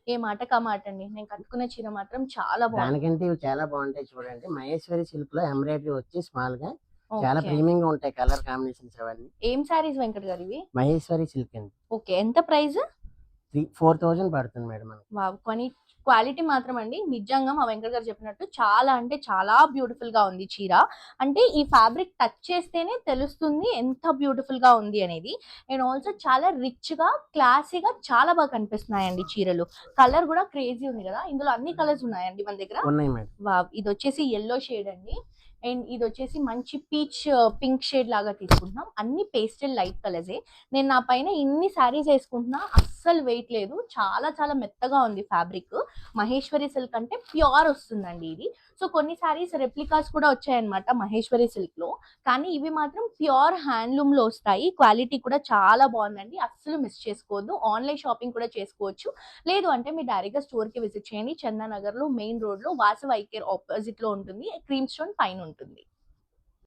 ఏ మాట కా మాట అండి. నేను కట్టుకున్న చీర మాత్రం చాలా బాగుంది. దానికంటే ఇవి చాలా బాగుంటాయి చూడండి. మహేశ్వరి సిల్క్ లో ఎంబ్రాయిడరీ వచ్చి స్మాల్ గా చాలా ఓకే. ప్రీమియంగా ఉంటాయి కలర్ కాంబినేషన్స్ అవన్నీ. ఏం శారీస్ వెంకట్ గారు ఇవి? మహేశ్వరి సిల్క్ అండి. ఓకే. ఎంత ప్రైస్? 4000 పడుతుంది మేడం మనకి. వావ్! కానీ క్వాలిటీ మాత్రం అండి నిజంగా మా వెంకట్ గారు చెప్పినట్టు చాలా అంటే చాలా బ్యూటిఫుల్ గా ఉంది చీర. అంటే ఈ ఫ్యాబ్రిక్ టచ్ చేస్తేనే తెలుస్తుంది ఎంత బ్యూటిఫుల్ గా ఉంది అనేది. అండ్ ఆల్సో చాలా రిచ్ గా, క్లాసీగా చాలా బాగా కనిపిస్తున్నాయండి చీరలు. కలర్ కూడా క్రేజీ ఉంది కదా! ఇందులో అన్ని కలర్స్ ఉన్నాయండి మన దగ్గర? ఉన్నాయి మేడం. వావ్! ఇదొచ్చేసి యెల్లో షేడ్ అండి. అండ్ ఇదొచ్చేసి మంచి పీచ్ పింక్ షేడ్ లాగా తీసుకుంటున్నాం. అన్ని పేస్టల్ లైట్ కలర్సే. నేను నా పైన ఇన్ని శారీస్ వేసుకుంటున్నా అస్సలు వెయిట్ లేదు. చాలా చాలా మెత్తగా ఉంది ఫ్యాబ్రిక్. మహేశ్వరి సిల్క్ అంటే ప్యూర్ వస్తుందండి ఇది. సో కొన్ని శారీస్ రెప్లికాస్ కూడా వచ్చాయన్నమాట మహేశ్వరి సిల్క్ లో. కానీ ఇవి మాత్రం ప్యూర్ హ్యాండ్లూమ్ లో వస్తాయి. క్వాలిటీ కూడా చాలా బాగుందండి. అస్సలు మిస్ చేసుకోవద్దు. ఆన్లైన్ షాపింగ్ కూడా చేసుకోవచ్చు. లేదు అంటే మీరు డైరెక్ట్ గా స్టోర్ కి విజిట్ చేయండి. చందానగర్ లో మెయిన్ రోడ్ లో వాసవి ఐ కేర్ ఆపోజిట్ లో ఉంటుంది. క్రీమ్ స్టోన్ పైన ఉంటుంది.